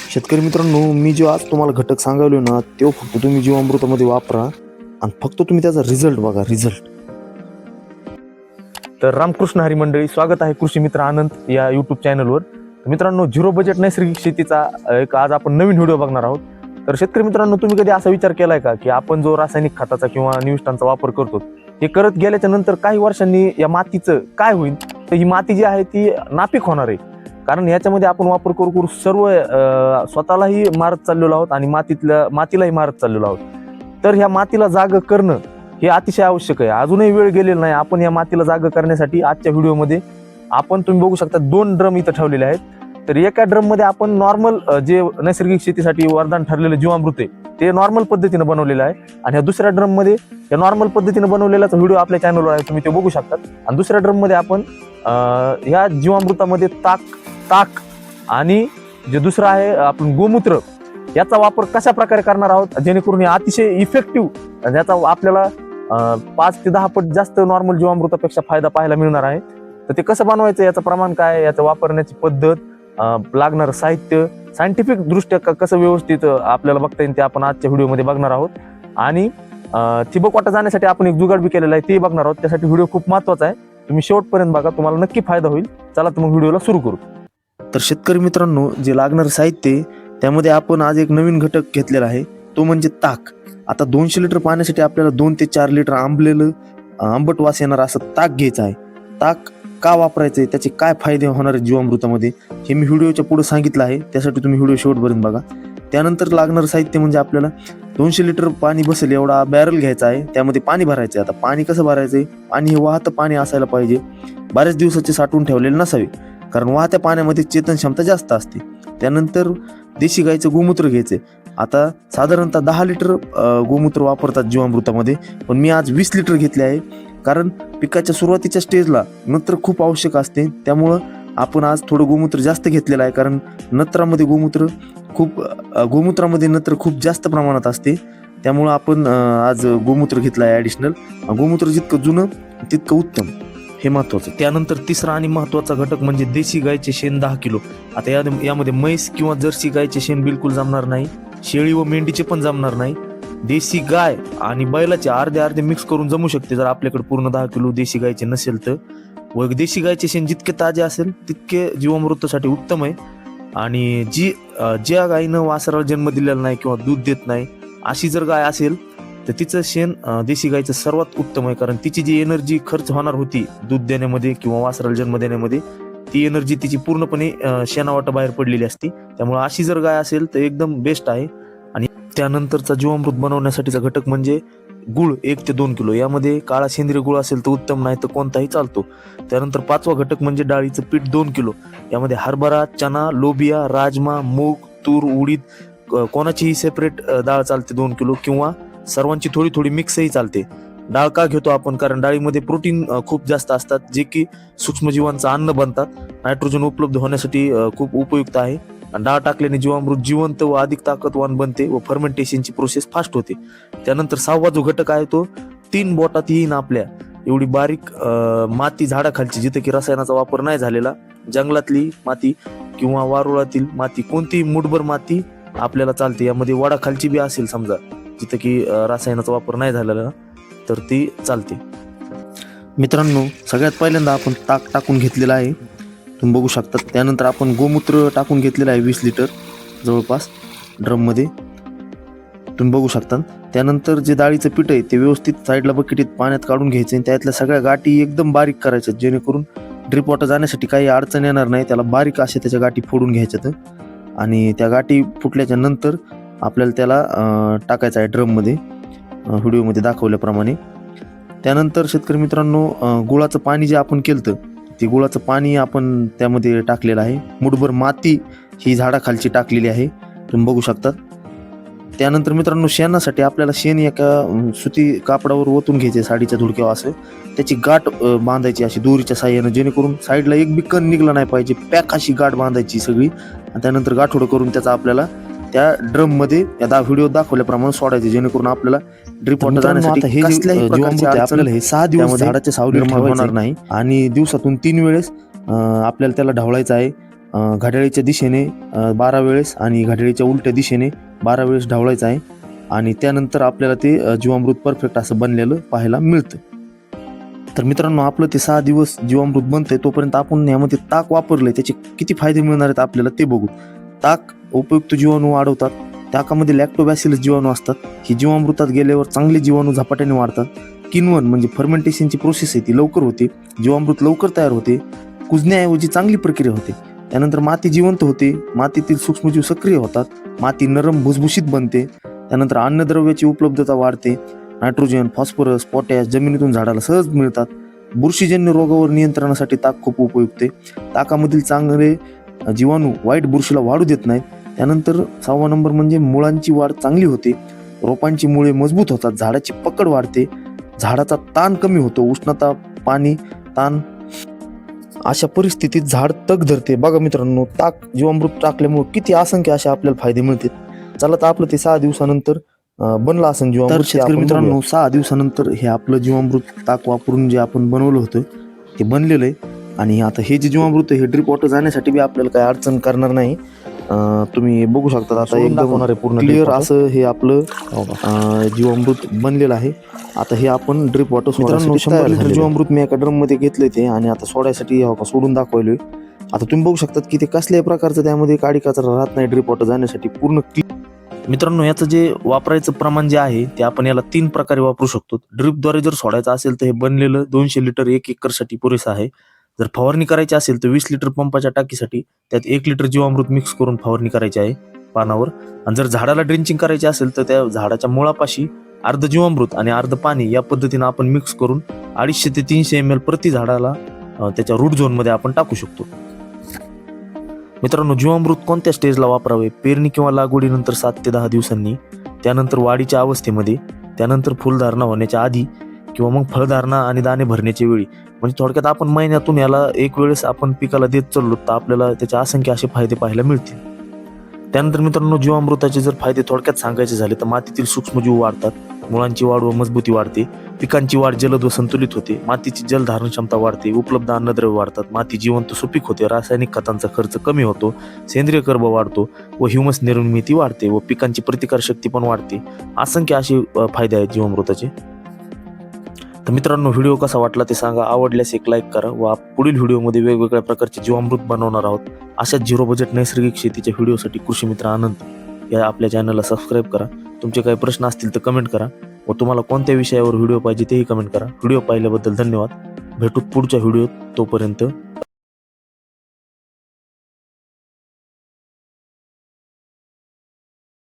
शेतकरी मित्रांनो, मी जो आज तुम्हाला घटक सांगावलो ना, तो फक्त तुम्ही जीवामृतामध्ये वापरा आणि फक्त तुम्ही त्याचा रिझल्ट बघा. रिझल्ट. तर रामकृष्ण हरी मंडळी, स्वागत आहे कृषी मित्र आनंद या युट्यूब चॅनलवर. मित्रांनो, झिरो बजेट नैसर्गिक शेतीचा एक आज आपण नवीन व्हिडिओ बघणार आहोत. तर शेतकरी मित्रांनो, तुम्ही कधी असा विचार केलाय का की आपण जो रासायनिक खताचा किंवा निविष्ठांचा वापर करतो हे करत गेल्याच्या नंतर काही वर्षांनी या मातीचं काय होईल? तर ही माती जी आहे ती नापीक होणार आहे. कारण याच्यामध्ये आपण वापर करू करू सर्व स्वतःलाही मारत चाललेलो आहोत आणि मातीलाही मारत चाललेलो आहोत. तर ह्या मातीला जाग करणं हे अतिशय आवश्यक आहे. अजूनही वेळ गेलेला नाही. आपण या मातीला जाग करण्यासाठी आजच्या व्हिडिओमध्ये तुम्ही बघू शकता 2 ड्रम इथं ठेवलेले आहेत. तर एका ड्रम मध्ये आपण नॉर्मल जे नैसर्गिक शेतीसाठी वरदान ठरलेलं जीवामृत आहे ते नॉर्मल पद्धतीने बनवलेलं आहे आणि ह्या दुसऱ्या ड्रम मध्ये या नॉर्मल पद्धतीने बनवलेलाच व्हिडिओ आपल्या चॅनलवर आहे, तुम्ही ते बघू शकता. आणि दुसऱ्या ड्रम मध्ये आपण ह्या जीवामृतामध्ये ताक आणि जे दुसरं आहे आपण गोमूत्र याचा वापर कशा प्रकारे करणार आहोत जेणेकरून हे अतिशय इफेक्टिव्ह याचा आपल्याला 5 ते 10 पट जास्त नॉर्मल जीवामृतापेक्षा फायदा पाहायला मिळणार आहे. तर ते कसं बनवायचं, याचं प्रमाण काय, याचं वापरण्याची पद्धत, लागणारं साहित्य, सायंटिफिक दृष्ट्या कसं व्यवस्थित आपल्याला बघता येईल ते आपण आजच्या व्हिडिओमध्ये बघणार आहोत. आणि ठिबक वाटा जाण्यासाठी आपण एक जुगाड बी केलेला आहे ते बघणार आहोत. त्यासाठी व्हिडिओ खूप महत्वाचा आहे, तुम्ही शेवटपर्यंत बघा, तुम्हाला नक्की फायदा होईल. चला तर मग व्हिडिओला सुरू करू. तर शेतकरी मित्रांनो, जे लागणारं साहित्य आहे, त्यामध्ये आपण आज एक नवीन घटक घेतलेला आहे, तो म्हणजे ताक. आता 200 लिटर पाण्यासाठी आपल्याला 2 ते 4 लिटर आंबट वास येणार असं ताक घ्यायचं आहे. ताक का वापरायचं आहे, त्याचे काय फायदे होणार आहेत जीवामृतामध्ये, हे मी व्हिडिओच्या पुढे सांगितलं आहे. त्यासाठी तुम्ही व्हिडिओ शेवटपर्यंत बघा. त्यानंतर लागणारं साहित्य म्हणजे आपल्याला 200 लिटर पाणी बसेल एवढा बॅरल घ्यायचा आहे. त्यामध्ये पाणी भरायचं आहे. आता पाणी कसं भरायचं आहे, पाणी हे वाहतं पाणी असायला पाहिजे, बऱ्याच दिवसाचे साठवून ठेवलेले नसावे, कारण वाहत्या पाण्यामध्ये चेतन क्षमता जास्त असते. त्यानंतर देशी गाईचं गोमूत्र घ्यायचं. आता साधारणतः 10 लिटर गोमूत्र वापरतात जीवामृतामध्ये, पण मी आज 20 लिटर घेतले आहे, कारण पिकाच्या सुरुवातीच्या स्टेजला नत्र खूप आवश्यक असते. त्यामुळं आपण आज थोडं गोमूत्र जास्त घेतलेलं आहे, कारण गोमूत्रामध्ये नत्र खूप जास्त प्रमाणात असते. त्यामुळं आपण आज गोमूत्र घेतलं आहे ॲडिशनल. गोमूत्र जितकं जुनं तितकं उत्तम, हे महत्वाचं. त्यानंतर तिसरा आणि महत्वाचा घटक म्हणजे देशी गायचे शेण 10 किलो. आता यामध्ये म्हैस किंवा जर्सी गायचे शेण बिलकुल जमणार नाही, शेळी व मेंढीचे पण जमणार नाही. देशी गाय आणि बैलाचे अर्धे मिक्स करून जमू शकते जर आपल्याकडे पूर्ण 10 किलो देशी गायचे नसेल तर. व देशी गायचे शेण जितके ताजे असेल तितके जीवामृतासाठी उत्तम आहे. आणि ज्या गायीनं वासराला जन्म दिलेला नाही किंवा दूध देत नाही अशी जर गाय असेल तर तिचं शेण देशी गायचं सर्वात उत्तम आहे, कारण तिची जी एनर्जी खर्च होणार होती दूध देण्यामध्ये किंवा वासराला जन्म देण्यामध्ये, ती एनर्जी तिची पूर्णपणे शेणावाटा बाहेर पडलेली असते. त्यामुळे अशी जर गाय असेल तर एकदम बेस्ट आहे. आणि त्यानंतरचा जीवामृत बनवण्यासाठीचा घटक म्हणजे गुळ 1 ते 2 किलो. यामध्ये काळा सेंद्रिय गुळ असेल तर उत्तम, नाही तर कोणताही चालतो. त्यानंतर 5वा घटक म्हणजे डाळीचं पीठ 2 किलो. यामध्ये हरभरा, चना, लोबिया, राजमा, मूग, तूर, उडीद, कोणाचीही सेपरेट डाळ चालते 2 किलो, किंवा सर्वांची थोडी थोडी मिक्सही चालते. डाळ का घेतो आपण, कारण डाळीमध्ये प्रोटीन खूप जास्त असतात, जे की सूक्ष्मजीवांचं अन्न बनतात, नायट्रोजन उपलब्ध होण्यासाठी खूप उपयुक्त आहे. डाळ टाकल्याने जीवामृत जिवंत व अधिक ताकदवान बनते व फर्मेंटेशनची प्रोसेस फास्ट होते. त्यानंतर 6वा जो घटक आहे तो 3 बोटात येईन आपल्या एवढी बारीक माती झाडाखालची, जिथे की रसायनाचा वापर नाही झालेला, जंगलातली माती किंवा वारुळातील माती, कोणतीही मुठभर माती आपल्याला चालते. यामध्ये वडाखालची बी असेल समजा, जिथं की रसायनाचा वापर नाही झालेला, तर ती चालते. मित्रांनो, सगळ्यात पहिल्यांदा आपण ताक टाकून घेतलेलं आहे, तुम्ही बघू शकता. त्यानंतर आपण गोमूत्र टाकून घेतलेलं आहे 20 लिटर जवळपास ड्रममध्ये, तुम्ही बघू शकता. त्यानंतर जे डाळीचं पीठ आहे ते व्यवस्थित साईडला बकेटीत पाण्यात काढून घ्यायचं आणि त्यातल्या सगळ्या गाठी एकदम बारीक करायच्या, जेणेकरून ड्रिप वॉटर जाण्यासाठी काही अडचण येणार नाही. त्याला बारीक अशा त्याच्या गाठी फोडून घ्यायच्यात आणि त्या गाठी फुटल्याच्या नंतर आपल्याला त्याला टाकायचं आहे ड्रममध्ये, व्हिडिओमध्ये दाखवल्याप्रमाणे. त्यानंतर शेतकरी मित्रांनो, गुळाचं पाणी जे आपण केलं ते गुळाचं पाणी आपण त्यामध्ये टाकलेलं आहे. मुठभर माती ही झाडाखालची टाकलेली आहे, तुम्ही बघू शकता. त्यानंतर मित्रांनो, शेणासाठी आपल्याला शेण एका सुती कापडावर ओतून घ्यायचे, साडीच्या धुडक्यावर असं त्याची गाठ बांधायची अशी दोरीच्या साह्यानं, जेणेकरून साईडला एक बी कण निघला नाही पाहिजे. पॅक अशी गाठ बांधायची सगळी, आणि त्यानंतर गाठोडं करून त्याचा आपल्याला त्या ड्रममध्ये या व्हिडिओ दाखवल्याप्रमाणे सोडायचे, जेणेकरून आपल्याला ड्रिप वॉटर जाण्यासाठी आपल्याला हे 6 दिवस झाडाच्या सावलीवर होणार नाही. आणि दिवसातून 3 वेळेस आपल्याला त्याला ढवळायचं आहे. घड्याळीच्या दिशेने 12 वेळेस आणि घड्याळीच्या उलट्या दिशेने 12 वेळेस ढवळायचं आहे आणि त्यानंतर आपल्याला ते जीवामृत परफेक्ट असं बनलेलं पाहायला मिळतं. तर मित्रांनो, आपलं ते 6 दिवस जीवामृत बनतंय तोपर्यंत आपण यामध्ये ताक वापरलंय, त्याचे किती फायदे मिळणार आहेत आपल्याला ते बघू. ताक उपयुक्त जीवाणू वाढवतात. ताकामध्ये लॅक्टोबॅसिलस जीवाणू असतात. ही जीवामृतात गेल्यावर चांगले जीवाणू झपाट्याने वाढतात. किण्वन म्हणजे फर्मेंटेशनची प्रोसेस आहे ती लवकर होते, जीवामृत लवकर तयार होते, कुजण्याऐवजी चांगली प्रक्रिया होते. त्यानंतर माती जिवंत होते, मातीतील सूक्ष्मजीव सक्रिय होतात, माती नरम भुसभुशीत बनते. त्यानंतर अन्नद्रव्याची उपलब्धता वाढते. नायट्रोजन, फॉस्फरस, पोटॅश जमिनीतून झाडाला सहज मिळतात. बुरशीजन्य रोगावर नियंत्रणासाठी ताक खूप उपयुक्त आहे. ताकामधील चांगले जीवाणू वाईट बुरशीला वाढू देत नाहीत. त्यानंतर 6वा नंबर म्हणजे मुळांची वाढ चांगली होते, रोपांची मुळे मजबूत होतात, झाडाची पकड वाढते, झाडाचा ताण कमी होतो, उष्णता, पाणी, ताण अशा परिस्थितीत झाड तग धरते. बघा मित्रांनो, ताक जीवामृत टाकल्यामुळे किती असंख्य असे आपल्याला फायदे मिळतात. चला तर आपलं ते 6 दिवसानंतर बनलं असं जीवामृत. शेतकरी मित्रांनो, 6 दिवसानंतर हे आपलं जीवामृत ताक वापरून जे आपण बनवलं होतं ते बनलेलं आहे. आणि आता हे जे जीवामृत आहे हे ड्रिप वॉटर जाण्यासाठी बी आपल्याला काही अडचण करणार नाही. तुम्ही बघू शकता आता एकदम पूर्ण क्लिअर असं हे आपलं जीवामृत बनलेलं आहे. आता हे आपण ड्रिप वॉटर मित्रांनो 100 लिटर जीवामृत मी एका ड्रम मध्ये घेतले ते आणि आता सोडायसाठी सोडून दाखवलोय. आता तुम्ही बघू शकतात की ते कसल्याही प्रकारचं त्यामध्ये काडी कचरा राहत नाही. ड्रिप वॉटर जाण्यासाठी पूर्ण मित्रांनो, याचं जे वापरायचं प्रमाण जे आहे ते आपण याला 3 प्रकारे वापरू शकतो. ड्रिपद्वारे जर सोडायचं असेल तर हे बनलेलं 200 लिटर 1 एकरसाठी पुरेसं आहे. जर फवारणी करायची असेल तर 20 लिटर पंपाच्या टाकीसाठी त्यात 1 लिटर जीवामृत मिक्स करून फवारणी करायची आहे पानावर. आणि जर झाडाला ड्रिंचिंग करायची असेल तर त्या झाडाच्या मुळापाशी अर्ध जीवामृत आणि अर्ध पाणी या पद्धतीनं आपण मिक्स करून 250 ते 300 ml प्रति झाडाला त्याच्या रूट झोन मध्ये आपण टाकू शकतो. मित्रांनो, जीवामृत कोणत्या स्टेजला वापरावे? पेरणी किंवा लागवडीनंतर 7 ते 10 दिवसांनी, त्यानंतर वाढीच्या अवस्थेमध्ये, त्यानंतर फुलधारणा होण्याच्या आधी किंवा मग फळधारणा आणि दाणे भरण्याच्या वेळी. म्हणजे थोडक्यात आपण महिन्यातून याला एक वेळेस आपण पिकाला देत चाललो तर आपल्याला त्याचे असंख्य असे फायदे पाहायला मिळतील. त्यानंतर मित्रांनो, जीवामृताचे जर फायदे थोडक्यात सांगायचे झाले तर मातीतील सूक्ष्मजीव वाढतात, मुळांची वाढ व मजबूती वाढते, पिकांची वाढ जलद व संतुलित होते, मातीची जलधारण क्षमता वाढते, उपलब्ध अन्नद्रव्य वाढतात, माती जिवंत सुपीक होते, रासायनिक खतांचा खर्च कमी होतो, सेंद्रिय कर्ब वाढतो व ह्युमस निर्मिती वाढते व पिकांची प्रतिकारशक्ती पण वाढते. असंख्य असे फायदे आहेत जीवामृताचे. तर मित्रांनो, व्हिडिओ कसा वाटला ते सांगा. आवडल्यास एक लाईक करा व पुढील व्हिडिओमध्ये वेगवेगळ्या प्रकारचे जीवामृत बनवणार आहोत. अशाच 0 बजेट नैसर्गिक शेतीच्या व्हिडिओसाठी कृषी मित्र आनंद या आपल्या चॅनलला सबस्क्राईब करा. तुमचे काही प्रश्न असतील तर कमेंट करा व तुम्हाला कोणत्या विषयावर व्हिडिओ पाहिजे तेही कमेंट करा. व्हिडिओ पाहिल्याबद्दल धन्यवाद. भेटू पुढच्या व्हिडिओत. तोपर्यंत